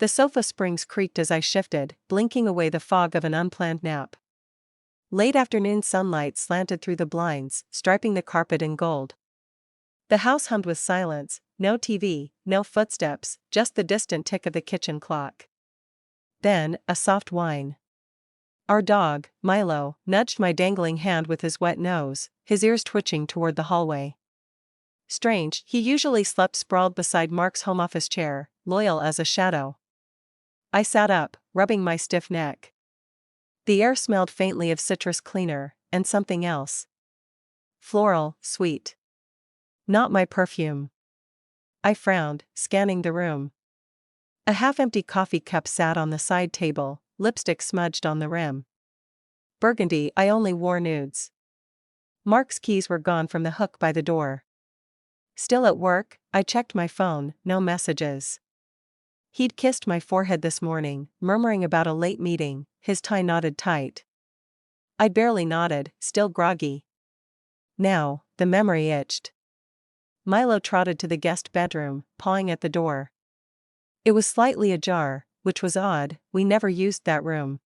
The sofa springs creaked as I shifted, blinking away the fog of an unplanned nap. Late afternoon sunlight slanted through the blinds, striping the carpet in gold. The house hummed with silence, no TV, no footsteps, just the distant tick of the kitchen clock. Then, a soft whine. Our dog, Milo, nudged my dangling hand with his wet nose, his ears twitching toward the hallway. Strange, he usually slept sprawled beside Mark's home office chair, loyal as a shadow. I sat up, rubbing my stiff neck. The air smelled faintly of citrus cleaner, and something else. Floral, sweet. Not my perfume. I frowned, scanning the room. A half-empty coffee cup sat on the side table, lipstick smudged on the rim. Burgundy, I only wore nudes. Mark's keys were gone from the hook by the door. Still at work, I checked my phone, no messages. He'd kissed my forehead this morning, murmuring about a late meeting, his tie knotted tight. I barely nodded, still groggy. Now, the memory itched. Milo trotted to the guest bedroom, pawing at the door. It was slightly ajar, which was odd, we never used that room.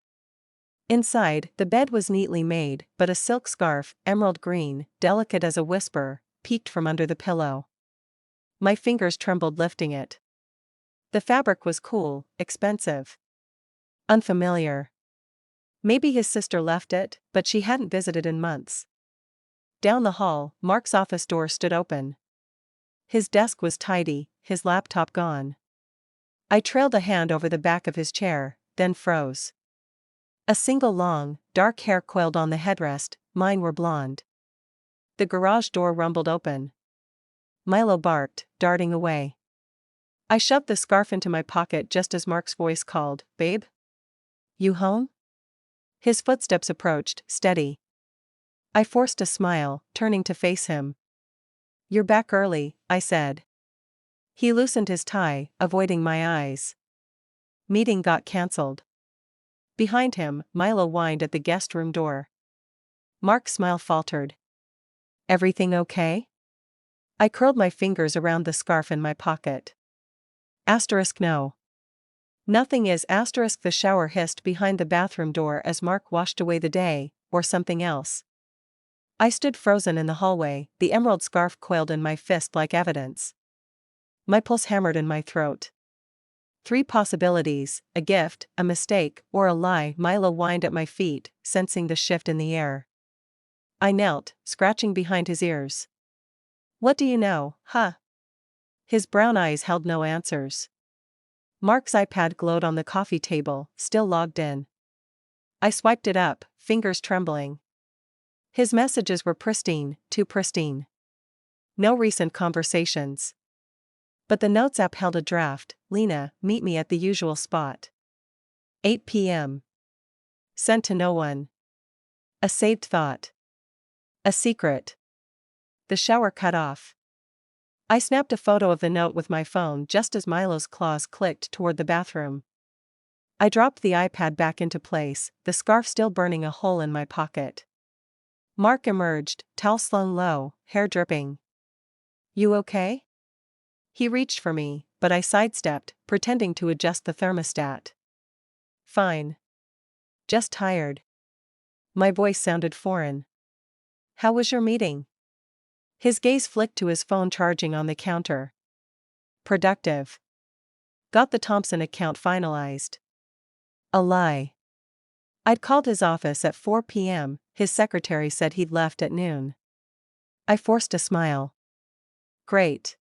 Inside, the bed was neatly made, but a silk scarf, emerald green, delicate as a whisper, peeked from under the pillow. My fingers trembled lifting it. The fabric was cool, expensive. Unfamiliar. Maybe his sister left it, but she hadn't visited in months. Down the hall, Mark's office door stood open. His desk was tidy, his laptop gone. I trailed a hand over the back of his chair, then froze. A single long, dark hair coiled on the headrest, mine were blonde. The garage door rumbled open. Milo barked, darting away. I shoved the scarf into my pocket just as Mark's voice called, "Babe? You home?" His footsteps approached, steady. I forced a smile, turning to face him. "You're back early," I said. He loosened his tie, avoiding my eyes. Meeting got cancelled. Behind him, Milo whined at the guest room door. Mark's smile faltered. "Everything okay?" I curled my fingers around the scarf in my pocket. No. Nothing is. The shower hissed behind the bathroom door as Mark washed away the day, or something else. I stood frozen in the hallway, the emerald scarf coiled in my fist like evidence. My pulse hammered in my throat. 3 possibilities, a gift, a mistake, or a lie. Milo whined at my feet, sensing the shift in the air. I knelt, scratching behind his ears. "What do you know, huh?" His brown eyes held no answers. Mark's iPad glowed on the coffee table, still logged in. I swiped it up, fingers trembling. His messages were pristine, too pristine. No recent conversations. But the Notes app held a draft. "Lena, meet me at the usual spot. 8 p.m. Sent to no one. A saved thought. A secret." The shower cut off. I snapped a photo of the note with my phone just as Milo's claws clicked toward the bathroom. I dropped the iPad back into place, the scarf still burning a hole in my pocket. Mark emerged, towel slung low, hair dripping. "You okay?" He reached for me, but I sidestepped, pretending to adjust the thermostat. "Fine. Just tired." My voice sounded foreign. "How was your meeting?" His gaze flicked to his phone charging on the counter. "Productive. Got the Thompson account finalized." A lie. I'd called his office at 4 p.m., his secretary said he'd left at noon. I forced a smile. Great.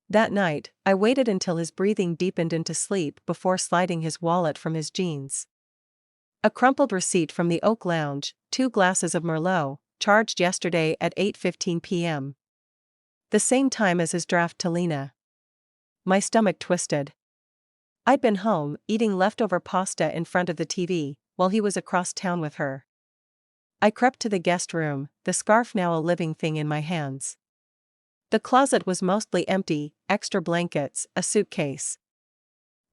That night, I waited until his breathing deepened into sleep before sliding his wallet from his jeans. A crumpled receipt from the Oak Lounge, 2 glasses of Merlot, charged yesterday at 8:15 p.m. The same time as his draft to Lena. My stomach twisted. I'd been home, eating leftover pasta in front of the TV, while he was across town with her. I crept to the guest room, the scarf now a living thing in my hands. The closet was mostly empty, extra blankets, a suitcase.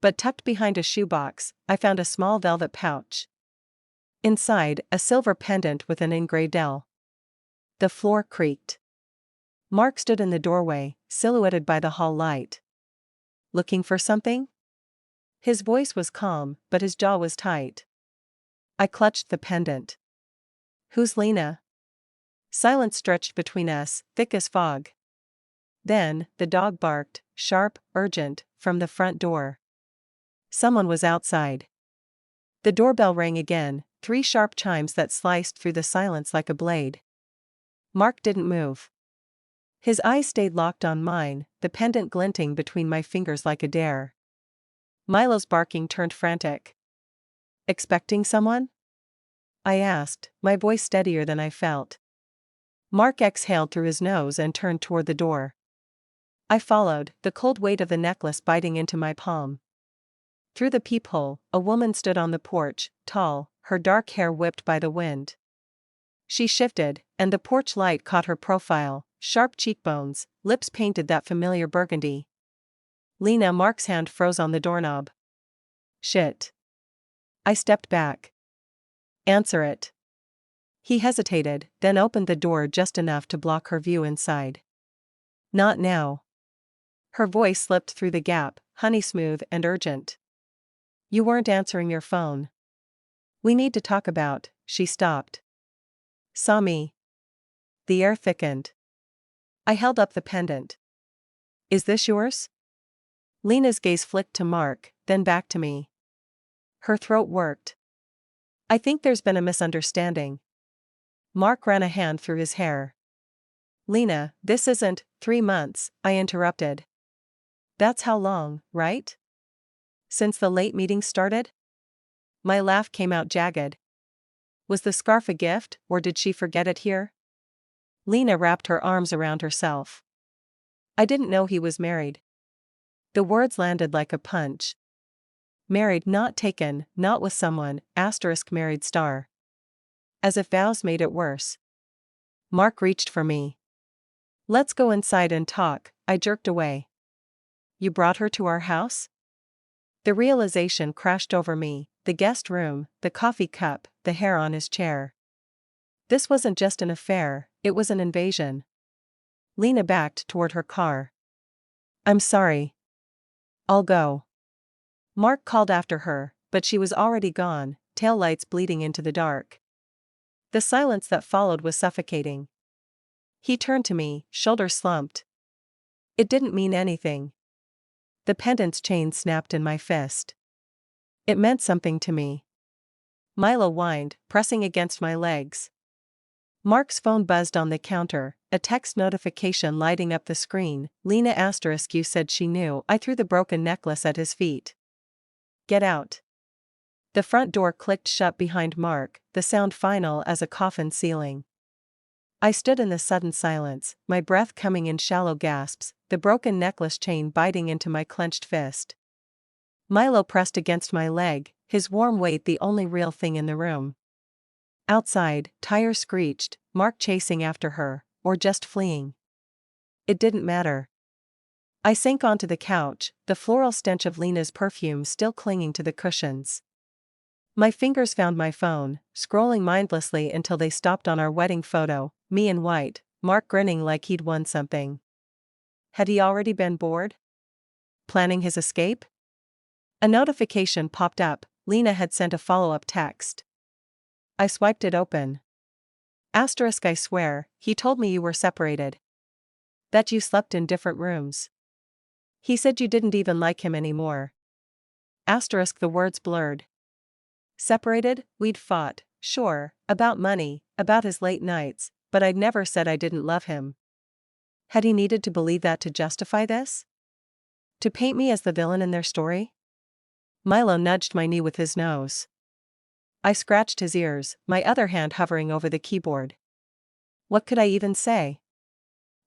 But tucked behind a shoebox, I found a small velvet pouch. Inside, a silver pendant with an engraved L. The floor creaked. Mark stood in the doorway, silhouetted by the hall light. "Looking for something?" His voice was calm, but his jaw was tight. I clutched the pendant. Who's Lena? Silence stretched between us, thick as fog. Then, the dog barked, sharp, urgent, from the front door. Someone was outside. The doorbell rang again, 3 sharp chimes that sliced through the silence like a blade. Mark didn't move. His eyes stayed locked on mine, the pendant glinting between my fingers like a dare. Milo's barking turned frantic. Expecting someone? I asked, my voice steadier than I felt. Mark exhaled through his nose and turned toward the door. I followed, the cold weight of the necklace biting into my palm. Through the peephole, a woman stood on the porch, tall, her dark hair whipped by the wind. She shifted, and the porch light caught her profile, sharp cheekbones, lips painted that familiar burgundy. Lena. Mark's hand froze on the doorknob. Shit. I stepped back. Answer it. He hesitated, then opened the door just enough to block her view inside. Not now. Her voice slipped through the gap, honey-smooth and urgent. You weren't answering your phone. We need to talk about. She stopped. Saw me. The air thickened. I held up the pendant. Is this yours? Lena's gaze flicked to Mark, then back to me. Her throat worked. I think there's been a misunderstanding. Mark ran a hand through his hair. Lena, this isn't 3 months, I interrupted. That's how long, right? Since the late meeting started? My laugh came out jagged. Was the scarf a gift, or did she forget it here? Lena wrapped her arms around herself. I didn't know he was married. The words landed like a punch. Married, not taken, not with someone, *married star. As if vows made it worse. Mark reached for me. Let's go inside and talk, I jerked away. You brought her to our house? The realization crashed over me, the guest room, the coffee cup, the hair on his chair. This wasn't just an affair, it was an invasion. Lena backed toward her car. I'm sorry. I'll go. Mark called after her, but she was already gone, taillights bleeding into the dark. The silence that followed was suffocating. He turned to me, shoulders slumped. It didn't mean anything. The pendant's chain snapped in my fist. It meant something to me. Milo whined, pressing against my legs. Mark's phone buzzed on the counter, a text notification lighting up the screen. Lena *, you said she knew. I threw the broken necklace at his feet. Get out. The front door clicked shut behind Mark, the sound final as a coffin ceiling. I stood in the sudden silence, my breath coming in shallow gasps, the broken necklace chain biting into my clenched fist. Milo pressed against my leg, his warm weight the only real thing in the room. Outside, tires screeched, Mark chasing after her, or just fleeing. It didn't matter. I sank onto the couch, the floral stench of Lena's perfume still clinging to the cushions. My fingers found my phone, scrolling mindlessly until they stopped on our wedding photo, me in white, Mark grinning like he'd won something. Had he already been bored? Planning his escape? A notification popped up. Lena had sent a follow-up text. I swiped it open. *, I swear, he told me you were separated. That you slept in different rooms. He said you didn't even like him anymore. *, the words blurred. Separated? We'd fought, sure, about money, about his late nights, but I'd never said I didn't love him. Had he needed to believe that to justify this? To paint me as the villain in their story? Milo nudged my knee with his nose. I scratched his ears, my other hand hovering over the keyboard. What could I even say?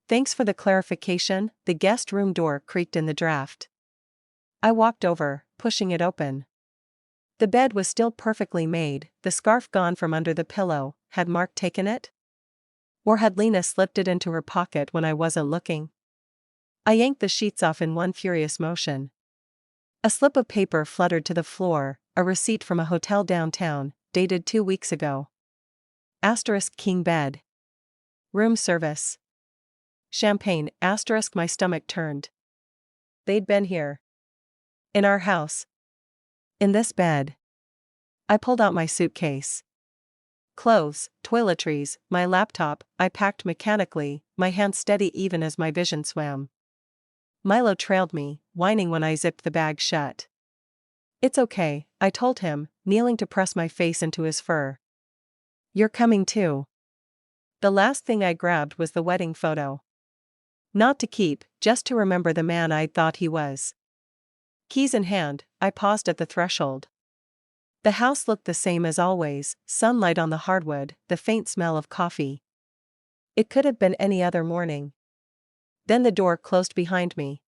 Thanks for the clarification. The guest room door creaked in the draft. I walked over, pushing it open. The bed was still perfectly made, the scarf gone from under the pillow. Had Mark taken it? Or had Lena slipped it into her pocket when I wasn't looking? I yanked the sheets off in one furious motion. A slip of paper fluttered to the floor, a receipt from a hotel downtown, dated 2 weeks ago. * king bed. Room service. Champagne. * my stomach turned. They'd been here. In our house. In this bed. I pulled out my suitcase. Clothes, toiletries, my laptop, I packed mechanically, my hands steady even as my vision swam. Milo trailed me, whining when I zipped the bag shut. It's okay, I told him, kneeling to press my face into his fur. You're coming too. The last thing I grabbed was the wedding photo. Not to keep, just to remember the man I'd thought he was. Keys in hand, I paused at the threshold. The house looked the same as always, sunlight on the hardwood, the faint smell of coffee. It could have been any other morning. Then the door closed behind me.